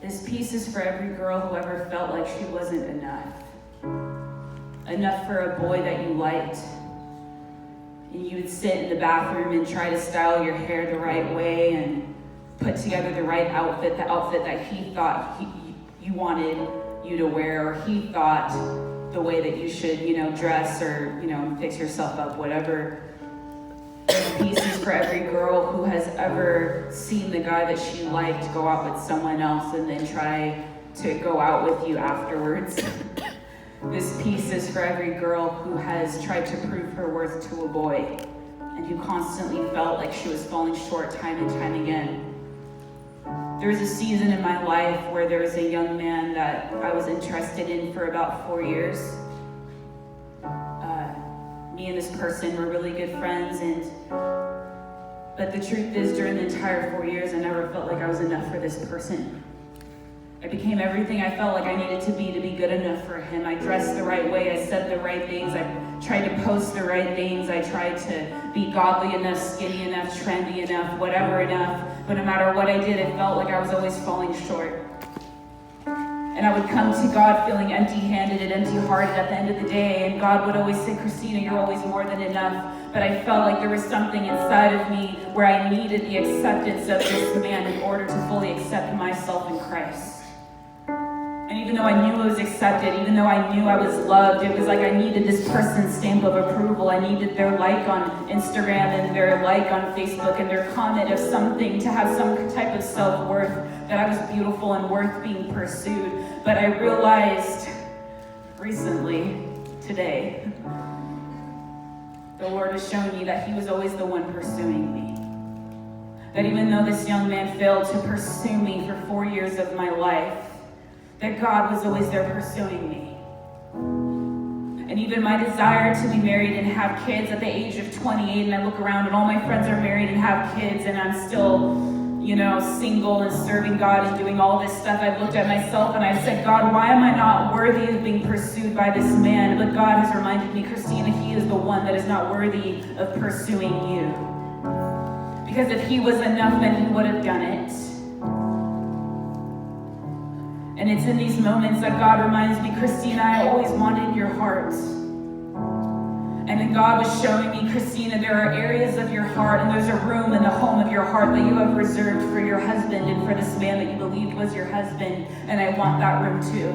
This piece is for every girl who ever felt like she wasn't enough. Enough for a boy that you liked. And you would sit in the bathroom and try to style your hair the right way and put together the right outfit, the outfit that he thought you wanted you to wear, or he thought the way that you should, dress or, fix yourself up, whatever. This piece is for every girl who has ever seen the guy that she liked go out with someone else and then try to go out with you afterwards. This piece is for every girl who has tried to prove her worth to a boy and who constantly felt like she was falling short time and time again. There was a season in my life where there was a young man that I was interested in for about 4 years. Me and this person were really good friends, but the truth is, during the entire 4 years, I never felt like I was enough for this person. I became everything I felt like I needed to be good enough for him. I dressed the right way, I said the right things, I tried to post the right things, I tried to be godly enough, skinny enough, trendy enough, whatever enough, but no matter what I did, it felt like I was always falling short. And I would come to God feeling empty-handed and empty-hearted at the end of the day, and God would always say, Christina, you're always more than enough. But I felt like there was something inside of me where I needed the acceptance of this man in order to fully accept myself in Christ. And even though I knew I was accepted, even though I knew I was loved, it was like I needed this person's stamp of approval. I needed their like on Instagram and their like on Facebook and their comment of something to have some type of self-worth, that I was beautiful and worth being pursued. But I realized recently, today, the Lord was showing me that He was always the one pursuing me. That even though this young man failed to pursue me for 4 years of my life, that God was always there pursuing me. And even my desire to be married and have kids at the age of 28, and I look around and all my friends are married and have kids, and I'm still, single and serving God and doing all this stuff. I've looked at myself and I've said, God, why am I not worthy of being pursued by this man? But God has reminded me, Christina, He is the one that is not worthy of pursuing you. Because if He was enough, then He would have done it. And it's in these moments that God reminds me, Christina, I always wanted your heart. And then God was showing me, Christina, there are areas of your heart, and there's a room in the home of your heart that you have reserved for your husband and for this man that you believed was your husband. And I want that room too.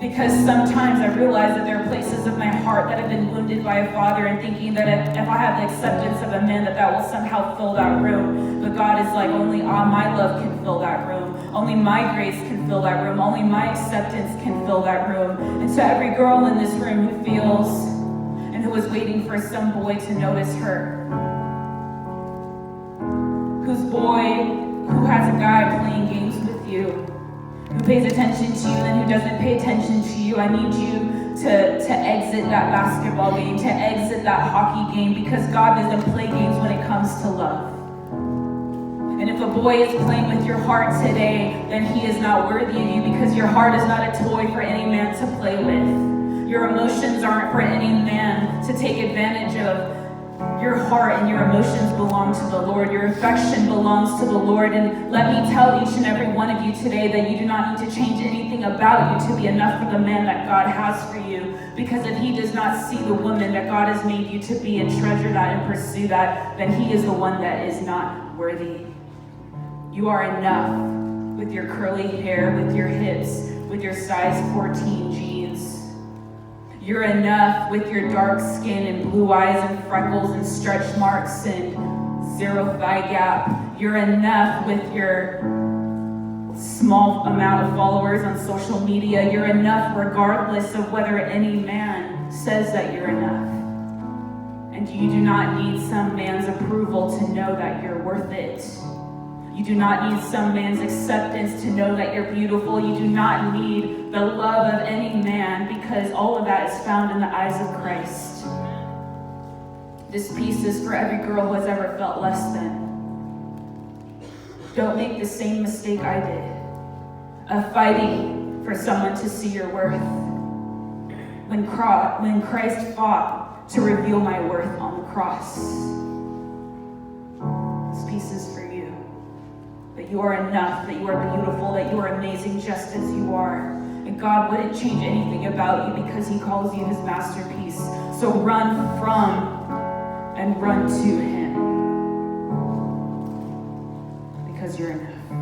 Because sometimes I realize that there are places of my heart that have been wounded by a father, and thinking that if I have the acceptance of a man, that will somehow fill that room. But God is like, only my love can fill that room. Only my grace can fill that room. Only my acceptance can fill that room. And to every girl in this room who feels and who is waiting for some boy to notice her, who has a guy playing games with you, who pays attention to you and who doesn't pay attention to you, I need you to exit that basketball game, to exit that hockey game, because God doesn't play games when it comes to love. And if a boy is playing with your heart today, then he is not worthy of you, because your heart is not a toy for any man to play with. Your emotions aren't for any man to take advantage of. Your heart and your emotions belong to the Lord. Your affection belongs to the Lord. And let me tell each and every one of you today that you do not need to change anything about you to be enough for the man that God has for you. Because if He does not see the woman that God has made you to be and treasure that and pursue that, then He is the one that is not worthy. You are enough with your curly hair, with your hips, with your size 14 jeans. You're enough with your dark skin and blue eyes and freckles and stretch marks and zero thigh gap. You're enough with your small amount of followers on social media. You're enough regardless of whether any man says that you're enough. And you do not need some man's approval to know that you're worth it. You do not need some man's acceptance to know that you're beautiful. You do not need the love of any man, because all of that is found in the eyes of Christ. This piece is for every girl who has ever felt less than. Don't make the same mistake I did of fighting for someone to see your worth. When Christ fought to reveal my worth on the cross. This piece is for you. But you are enough, that you are beautiful, that you are amazing just as you are. And God wouldn't change anything about you because he calls you his masterpiece. So run from and run to him because you're enough.